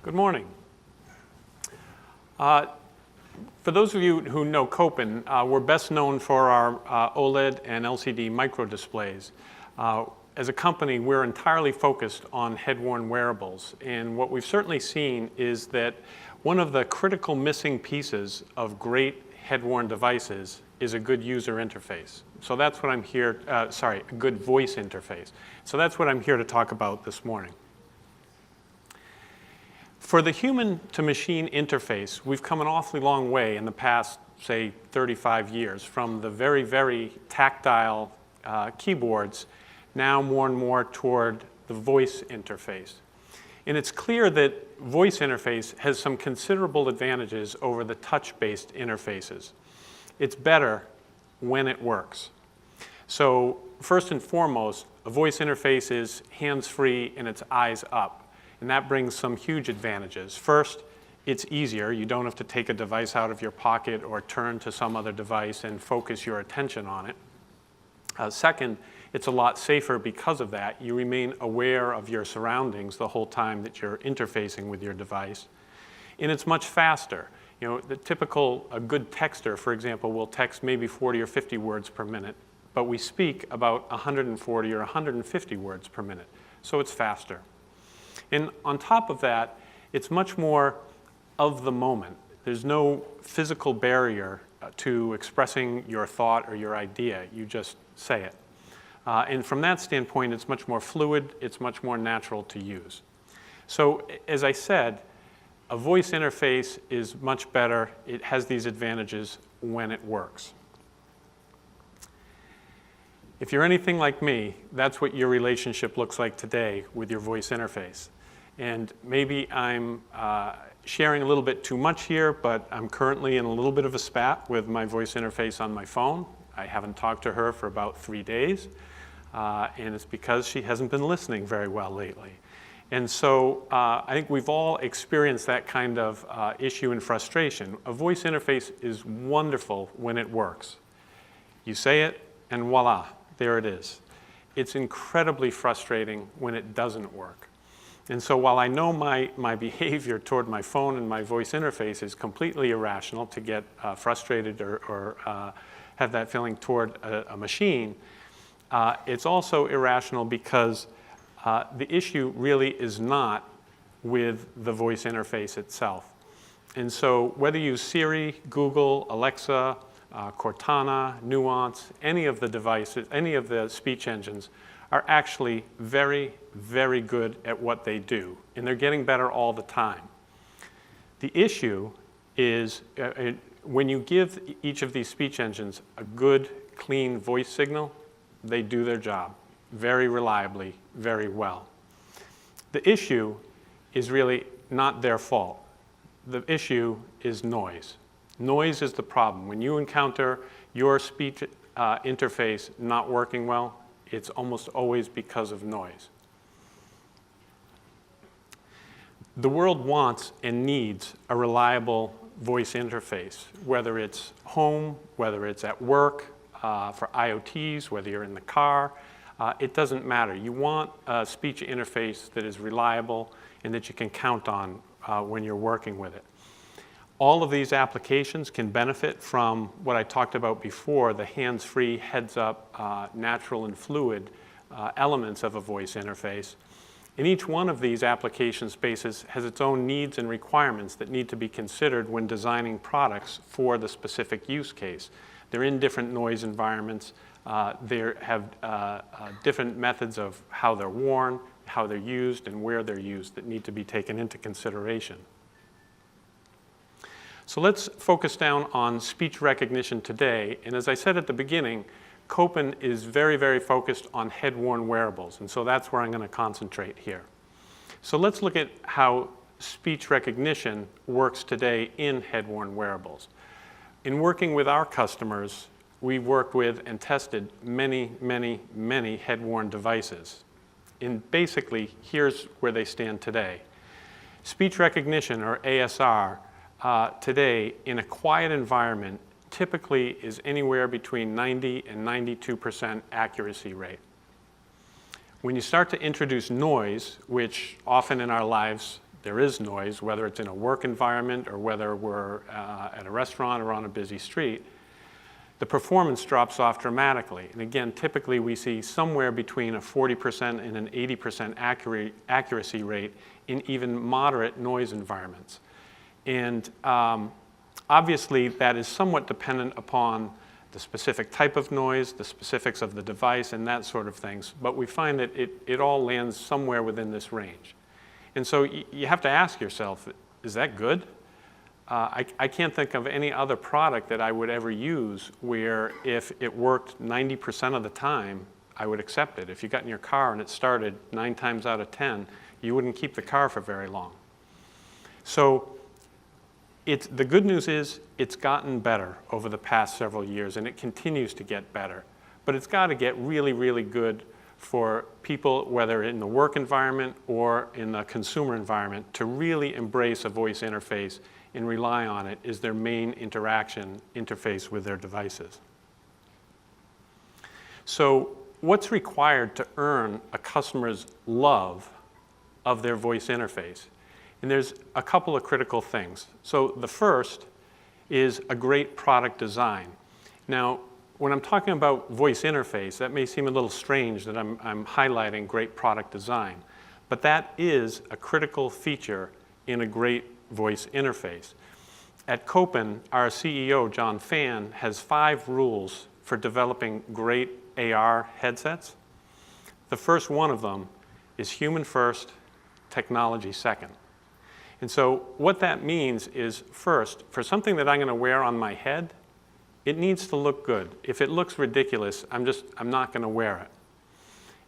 Good morning. For those of you who know Kopin, we're best known for our OLED and LCD micro displays. As a company, we're entirely focused on head-worn wearables, and what we've certainly seen is that one of the critical missing pieces of great head-worn devices is a good user interface. So that's what I'm here, a good voice interface. So that's what I'm here to talk about this morning. For the human-to-machine interface, we've come an awfully long way in the past, say, 35 years, from the very, very tactile keyboards, now more and more toward the voice interface. And it's clear that voice interface has some considerable advantages over the touch-based interfaces. It's better when it works. So first and foremost, a voice interface is hands-free and it's eyes up. And that brings some huge advantages. First, it's easier. You don't have to take a device out of your pocket or turn to some other device and focus your attention on it. Second, it's a lot safer because of that. You remain aware of your surroundings the whole time that you're interfacing with your device. And it's much faster. You know, the typical, a good texter, for example, will text maybe 40 or 50 words per minute, but we speak about 140 or 150 words per minute. So it's faster. And on top of that, it's much more of the moment. There's no physical barrier to expressing your thought or your idea. You just say it. And from that standpoint, it's much more fluid. It's much more natural to use. So as I said, a voice interface is much better. It has these advantages when it works. If you're anything like me, that's what your relationship looks like today with your voice interface. And maybe I'm sharing a little bit too much here, but I'm currently in a little bit of a spat with my voice interface on my phone. I haven't talked to her for about 3 days, and it's because she hasn't been listening very well lately. And so I think we've all experienced that kind of issue and frustration. A voice interface is wonderful when it works. You say it, and voila, there it is. It's incredibly frustrating when it doesn't work. And so while I know my behavior toward my phone and my voice interface is completely irrational to get frustrated or have that feeling toward a machine, it's also irrational because the issue really is not with the voice interface itself. And so whether you use Siri, Google, Alexa, Cortana, Nuance, any of the devices, any of the speech engines are actually very, very good at what they do. And they're getting better all the time. The issue is when you give each of these speech engines a good, clean voice signal, they do their job very reliably, very well. The issue is really not their fault. The issue is noise. Noise is the problem. When you encounter your speech interface not working well, it's almost always because of noise. The world wants and needs a reliable voice interface, whether it's home, whether it's at work, for IoTs, whether you're in the car. It doesn't matter. You want a speech interface that is reliable and that you can count on when you're working with it. All of these applications can benefit from what I talked about before, the hands-free, heads-up, natural and fluid elements of a voice interface. And each one of these application spaces has its own needs and requirements that need to be considered when designing products for the specific use case. They're in different noise environments. They have different methods of how they're worn, how they're used, and where they're used that need to be taken into consideration. So let's focus down on speech recognition today. And as I said at the beginning, Kopin is very, very focused on head-worn wearables. And so that's where I'm going to concentrate here. So let's look at how speech recognition works today in head-worn wearables. In working with our customers, we've worked with and tested many, many, many head-worn devices. And basically, here's where they stand today. Speech recognition, or ASR, today in a quiet environment typically is anywhere between 90 and 92% accuracy rate. When you start to introduce noise, which often in our lives there is noise, whether it's in a work environment or whether we're at a restaurant or on a busy street, the performance drops off dramatically. And again, typically we see somewhere between a 40% and an 80% accuracy rate in even moderate noise environments. And obviously that is somewhat dependent upon the specific type of noise, the specifics of the device, and that sort of things. But we find that it all lands somewhere within this range. And so you have to ask yourself, is that good? I can't think of any other product that I would ever use where if it worked 90% of the time, I would accept it. If you got in your car and it started 9 times out of 10, you wouldn't keep the car for very long. So the good news is it's gotten better over the past several years, and it continues to get better. But it's got to get really, really good for people, whether in the work environment or in the consumer environment, to really embrace a voice interface and rely on it as their main interface with their devices. So what's required to earn a customer's love of their voice interface? And there's a couple of critical things. So the first is a great product design. Now, when I'm talking about voice interface, that may seem a little strange that I'm highlighting great product design, but that is a critical feature in a great voice interface. At Kopin, our CEO, John Fan, has 5 rules for developing great AR headsets. The first one of them is human first, technology second. And so what that means is, first, for something that I'm going to wear on my head, it needs to look good. If it looks ridiculous, I'm not going to wear it.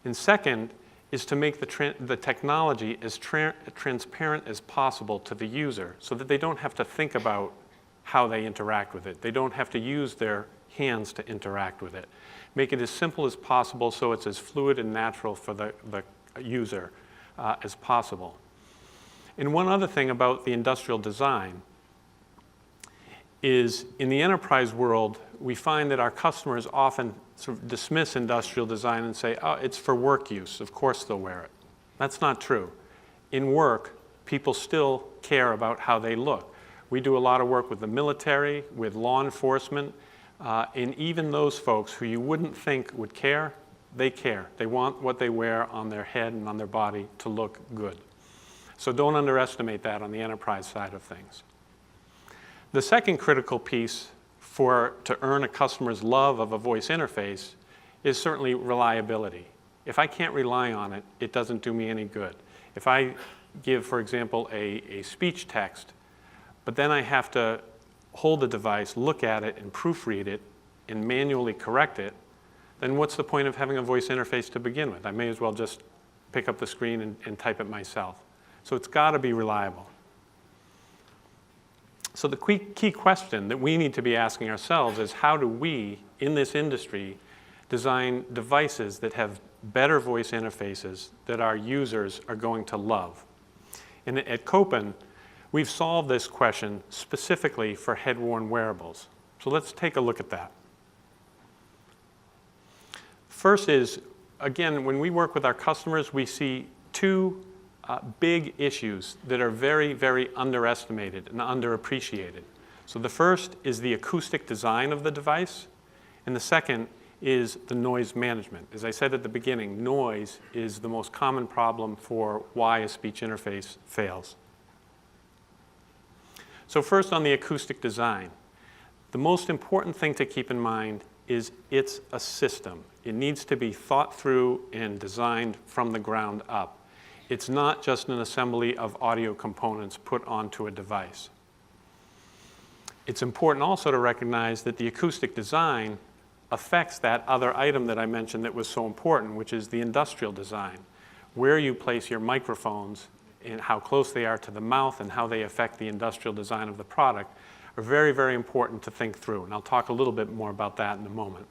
And second is to make the technology as transparent as possible to the user so that they don't have to think about how they interact with it. They don't have to use their hands to interact with it. Make it as simple as possible so it's as fluid and natural for the user as possible. And one other thing about the industrial design is in the enterprise world, we find that our customers often sort of dismiss industrial design and say, oh, it's for work use. Of course they'll wear it. That's not true. In work, people still care about how they look. We do a lot of work with the military, with law enforcement, and even those folks who you wouldn't think would care, they care. They want what they wear on their head and on their body to look good. So don't underestimate that on the enterprise side of things. The second critical piece to earn a customer's love of a voice interface is certainly reliability. If I can't rely on it, it doesn't do me any good. If I give, for example, a speech text, but then I have to hold the device, look at it, and proofread it, and manually correct it, then what's the point of having a voice interface to begin with? I may as well just pick up the screen and type it myself. So it's got to be reliable. So the key question that we need to be asking ourselves is, how do we, in this industry, design devices that have better voice interfaces that our users are going to love? And at Kopin, we've solved this question specifically for head-worn wearables. So let's take a look at that. First is, again, when we work with our customers, we see 2 big issues that are very, very underestimated and underappreciated. So the first is the acoustic design of the device, and the second is the noise management. As I said at the beginning, noise is the most common problem for why a speech interface fails. So first on the acoustic design, the most important thing to keep in mind is it's a system. It needs to be thought through and designed from the ground up. It's not just an assembly of audio components put onto a device. It's important also to recognize that the acoustic design affects that other item that I mentioned that was so important, which is the industrial design. Where you place your microphones and how close they are to the mouth and how they affect the industrial design of the product are very, very important to think through. And I'll talk a little bit more about that in a moment.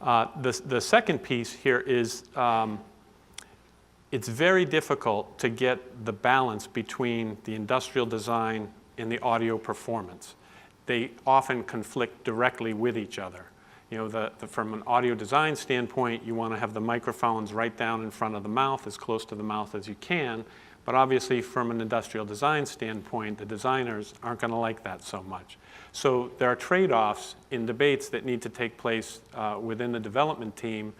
The second piece here is it's very difficult to get the balance between the industrial design and the audio performance. They often conflict directly with each other. From an audio design standpoint, you want to have the microphones right down in front of the mouth, as close to the mouth as you can. But obviously, from an industrial design standpoint, the designers aren't going to like that so much. So there are trade-offs in debates that need to take place within the development team.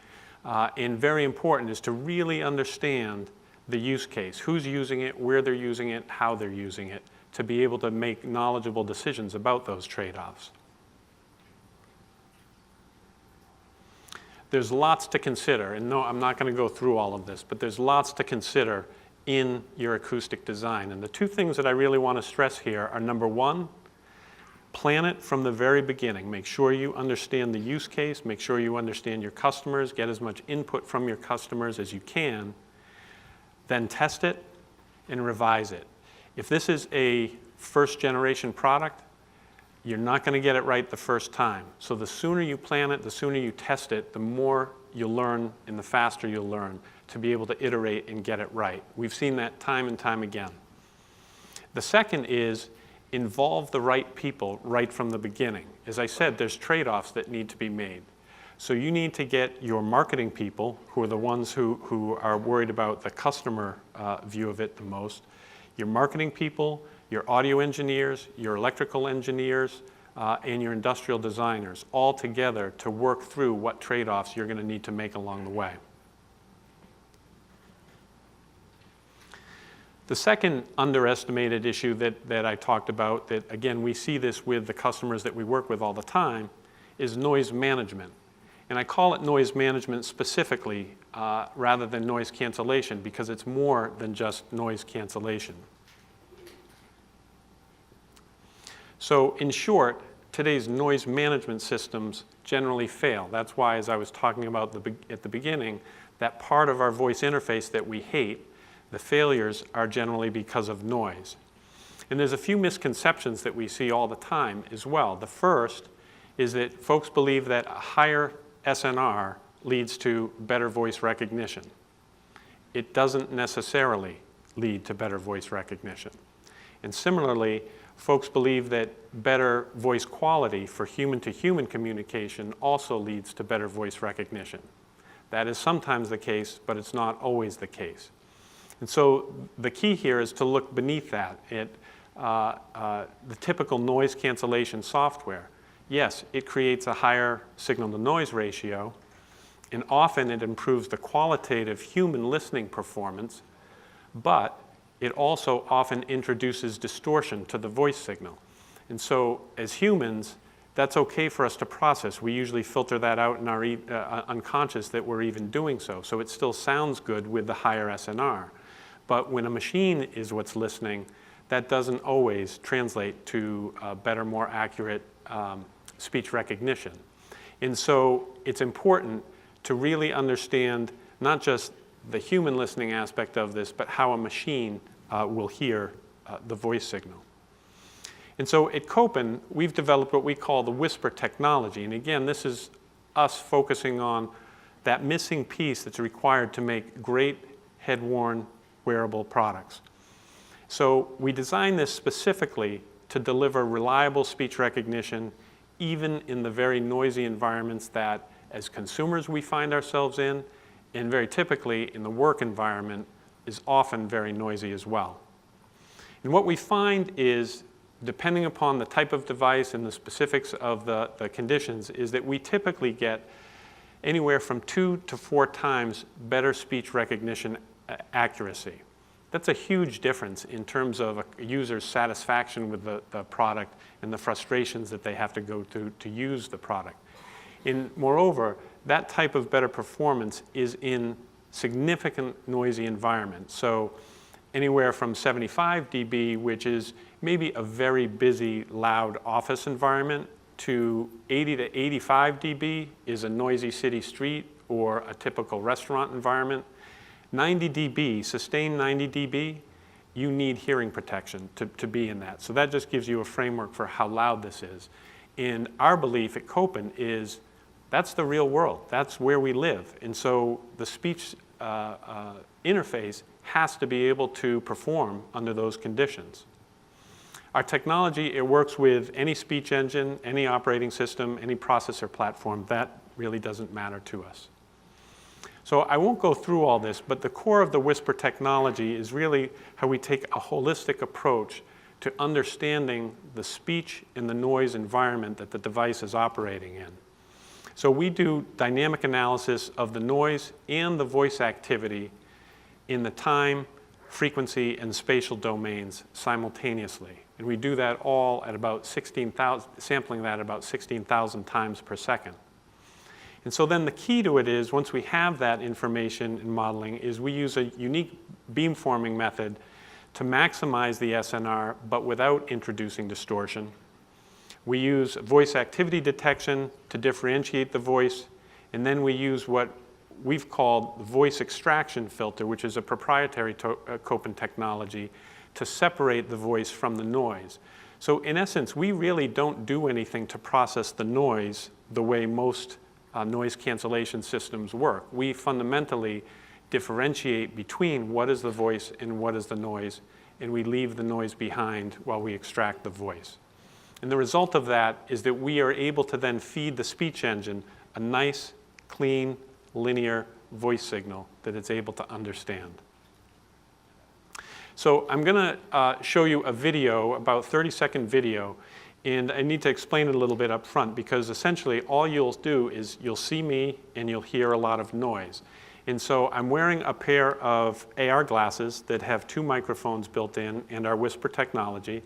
And very important is to really understand the use case, who's using it, where they're using it, how they're using it, to be able to make knowledgeable decisions about those trade-offs. There's lots to consider, and no, I'm not going to go through all of this, but there's lots to consider in your acoustic design. And the two things that I really want to stress here are, number one, plan it from the very beginning. Make sure you understand the use case, make sure you understand your customers, get as much input from your customers as you can, then test it and revise it. If this is a first-generation product, you're not going to get it right the first time. So the sooner you plan it, the sooner you test it, the more you'll learn and the faster you'll learn to be able to iterate and get it right. We've seen that time and time again. The second is involve the right people right from the beginning. As I said, there's trade-offs that need to be made. So you need to get your marketing people, who are the ones who are worried about the customer view of it the most, your marketing people, your audio engineers, your electrical engineers, and your industrial designers, all together to work through what trade-offs you're going to need to make along the way. The second underestimated issue that I talked about, that again we see this with the customers that we work with all the time, is noise management. And I call it noise management specifically rather than noise cancellation, because it's more than just noise cancellation. So in short, today's noise management systems generally fail. That's why, as I was talking about at the beginning, that part of our voice interface that we hate, the failures are generally because of noise. And there's a few misconceptions that we see all the time as well. The first is that folks believe that a higher SNR leads to better voice recognition. It doesn't necessarily lead to better voice recognition. And similarly, folks believe that better voice quality for human-to-human communication also leads to better voice recognition. That is sometimes the case, but it's not always the case. And so the key here is to look beneath that at the typical noise cancellation software. Yes, it creates a higher signal-to-noise ratio, and often it improves the qualitative human listening performance, but it also often introduces distortion to the voice signal. And so as humans, that's okay for us to process. We usually filter that out in our unconscious that we're even doing so. So it still sounds good with the higher SNR. But when a machine is what's listening, that doesn't always translate to better, more accurate speech recognition. And so it's important to really understand not just the human listening aspect of this, but how a machine will hear the voice signal. And so at Kopin, we've developed what we call the whisper technology. And again, this is us focusing on that missing piece that's required to make great head-worn wearable products. So we designed this specifically to deliver reliable speech recognition even in the very noisy environments that as consumers we find ourselves in, and very typically in the work environment is often very noisy as well. And what we find is, depending upon the type of device and the specifics of the conditions, is that we typically get anywhere from 2 to 4 times better speech recognition accuracy. That's a huge difference in terms of a user's satisfaction with the product and the frustrations that they have to go through to use the product. And moreover, that type of better performance is in significant noisy environments. So anywhere from 75 dB, which is maybe a very busy, loud office environment, to 80 to 85 dB is a noisy city street or a typical restaurant environment. 90 dB, sustained 90 dB, you need hearing protection to be in that. So that just gives you a framework for how loud this is. And our belief at Kopin is that's the real world. That's where we live. And so the speech interface has to be able to perform under those conditions. Our technology, it works with any speech engine, any operating system, any processor platform. That really doesn't matter to us. So I won't go through all this, but the core of the Whisper technology is really how we take a holistic approach to understanding the speech and the noise environment that the device is operating in. So we do dynamic analysis of the noise and the voice activity in the time, frequency, and spatial domains simultaneously. And we do that all at about 16,000, sampling that about 16,000 times per second. And so then the key to it is, once we have that information in modeling, is we use a unique beamforming method to maximize the SNR, but without introducing distortion. We use voice activity detection to differentiate the voice, and then we use what we've called the voice extraction filter, which is a proprietary Kopin technology, to separate the voice from the noise. So in essence, we really don't do anything to process the noise the way most noise cancellation systems work. We fundamentally differentiate between what is the voice and what is the noise, and we leave the noise behind while we extract the voice. And the result of that is that we are able to then feed the speech engine a nice, clean, linear voice signal that it's able to understand. So I'm going to show you a video, about 30-second video, and I need to explain it a little bit up front, because essentially all you'll do is you'll see me and you'll hear a lot of noise. And so I'm wearing a pair of AR glasses that have 2 microphones built in and our Whisper technology.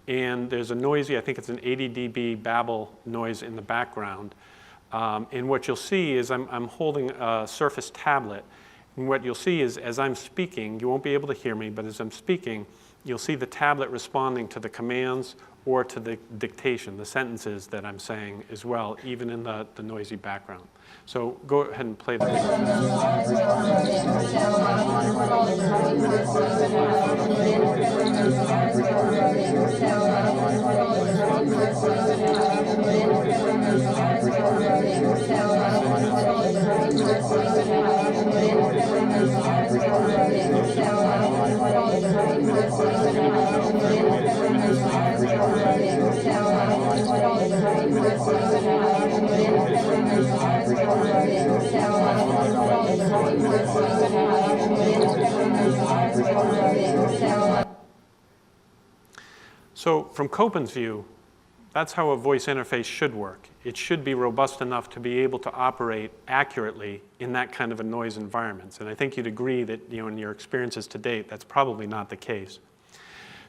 And there's a noisy, I think it's an 80 dB babble noise in the background. And what you'll see is I'm holding a Surface tablet. And what you'll see is, as I'm speaking, you won't be able to hear me, but as I'm speaking, you'll see the tablet responding to the commands or to the dictation, the sentences that I'm saying as well, even in the noisy background. So go ahead and play the So from Kopin's view, that's how a voice interface should work. It should be robust enough to be able to operate accurately in that kind of a noise environment. And I think you'd agree that, in your experiences to date, that's probably not the case.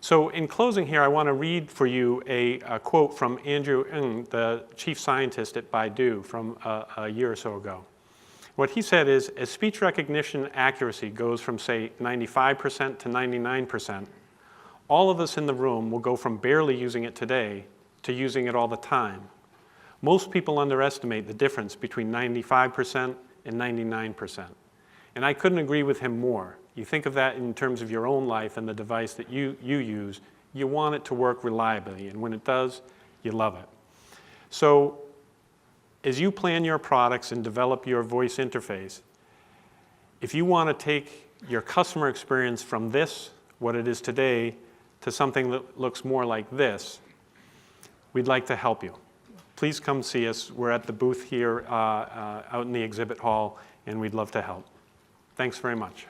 So in closing here, I want to read for you a quote from Andrew Ng, the chief scientist at Baidu, from a year or so ago. What he said is, as speech recognition accuracy goes from, say, 95% to 99%, all of us in the room will go from barely using it today to using it all the time. Most people underestimate the difference between 95% and 99%. And I couldn't agree with him more. You think of that in terms of your own life and the device that you use, you want it to work reliably, and when it does, you love it. So as you plan your products and develop your voice interface, if you want to take your customer experience from this, what it is today, to something that looks more like this, we'd like to help you. Please come see us. We're at the booth here out in the exhibit hall, and we'd love to help. Thanks very much.